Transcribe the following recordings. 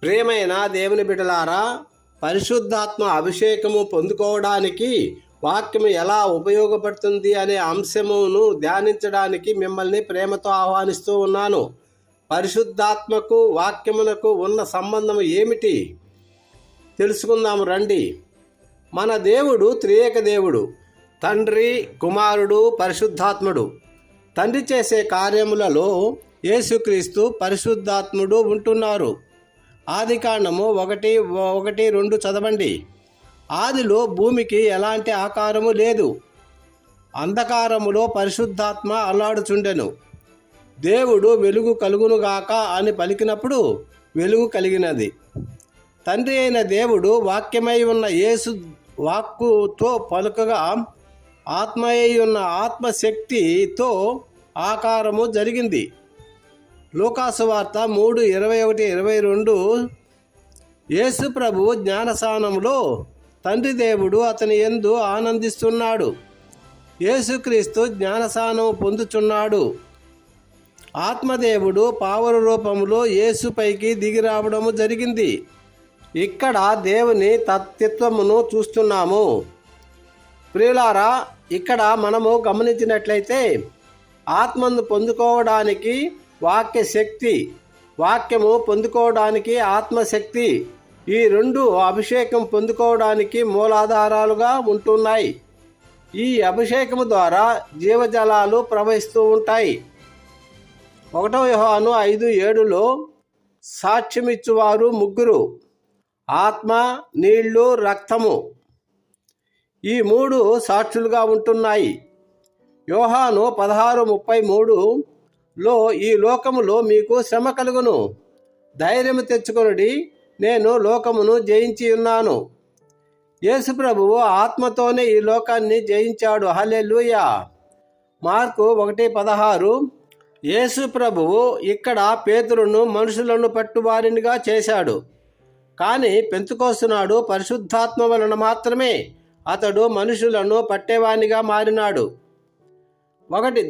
ప్రియమైన దేవుని బిడ్డలారా, పరిశుద్ధాత్మ అభిషేకము పొందుకోవడానికి వాక్యము ఎలా ఉపయోగపడుతుంది అనే అంశమును ధ్యానించడానికి మిమ్మల్ని ప్రేమతో ఆహ్వానిస్తూ ఉన్నాను. పరిశుద్ధాత్మకు వాక్యమునకు ఉన్న సంబంధం ఏమిటి తెలుసుకుందాము రండి. మన దేవుడు త్రియేక దేవుడు, తండ్రి, కుమారుడు, పరిశుద్ధాత్ముడు. తండ్రి చేసే కార్యములలో యేసుక్రీస్తు పరిశుద్ధాత్ముడు ఉంటున్నారు. ఆదికాండము 1:1-2 చదవండి. ఆదిలో భూమికి ఎలాంటి ఆకారము లేదు, అంధకారములో పరిశుద్ధాత్మ అల్లాడుచుండెను. దేవుడు వెలుగు కలుగునుగాక అని పలికినప్పుడు వెలుగు కలిగినది. తండ్రి అయిన దేవుడు వాక్యమై ఉన్న యేసు వాక్కుతో పలుకగా ఆత్మయై ఉన్న ఆత్మశక్తితో ఆకారము జరిగింది. లూకాసు వార్త 3:21-22 యేసు ప్రభువు జ్ఞానస్నానములో తండ్రి దేవుడు అతని యందు ఆనందిస్తున్నాడు. యేసుక్రీస్తు జ్ఞానస్నానం పొందుచున్నాడు. ఆత్మదేవుడు పావుర రూపంలో యేసుపైకి దిగి రావడము జరిగింది. ఇక్కడ దేవుని తత్వమును చూస్తున్నాము. ప్రియులారా, ఇక్కడ మనము గమనించినట్లయితే ఆత్మను పొందుకోవడానికి వాక్యశక్తి, వాక్యము పొందుకోవడానికి ఆత్మశక్తి, ఈ రెండు అభిషేకం పొందుకోవడానికి మూలాధారాలుగా ఉంటున్నాయి. ఈ అభిషేకము ద్వారా జీవజలాలు ప్రవహిస్తూ ఉంటాయి. 1 యోహాను 5:7 సాక్ష్యమిచ్చువారు ముగ్గురు, ఆత్మ, నీళ్లు, రక్తము. ఈ మూడు సాక్షులుగా ఉంటున్నాయి. యోహాను 16:33 ఈ లోకములో మీకు శ్రమ కలుగును, ధైర్యము తెచ్చుకొనుడి, నేను లోకమును జయించి ఉన్నాను. యేసు ప్రభువు ఆత్మతోనే ఈ లోకాన్ని జయించాడు. హల్లెలూయా. మార్కు 1:16 యేసు ప్రభువు ఇక్కడ పేతురును మనుషులను పట్టువారినిగా చేశాడు. కానీ పెంతెకొస్తు నాడు పరిశుద్ధాత్మ వలన మాత్రమే అతడు మనుషులను పట్టేవానిగా మారినాడు.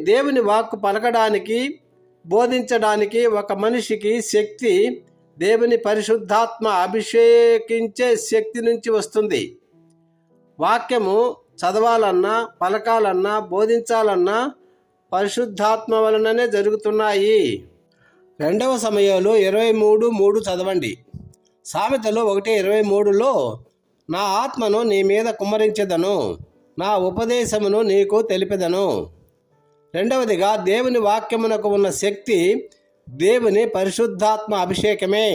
దేవుని వాక్కు పలకడానికి, బోధించడానికి ఒక మనిషికి శక్తి దేవుని పరిశుద్ధాత్మ అభిషేకించే శక్తి నుంచి వస్తుంది. వాక్యము చదవాలన్నా, పలకాలన్నా, బోధించాలన్నా పరిశుద్ధాత్మ వలననే జరుగుతున్నాయి. 2 సమూయేలు 23:3 చదవండి. సామెతలు 1:23 నా ఆత్మను నీ మీద కుమ్మరించెదను, నా ఉపదేశమును నీకు తెలిపెదను. రెండవదిగా దేవుని వాక్యమునకు ఉన్న శక్తి దేవుని పరిశుద్ధాత్మ అభిషేకమే.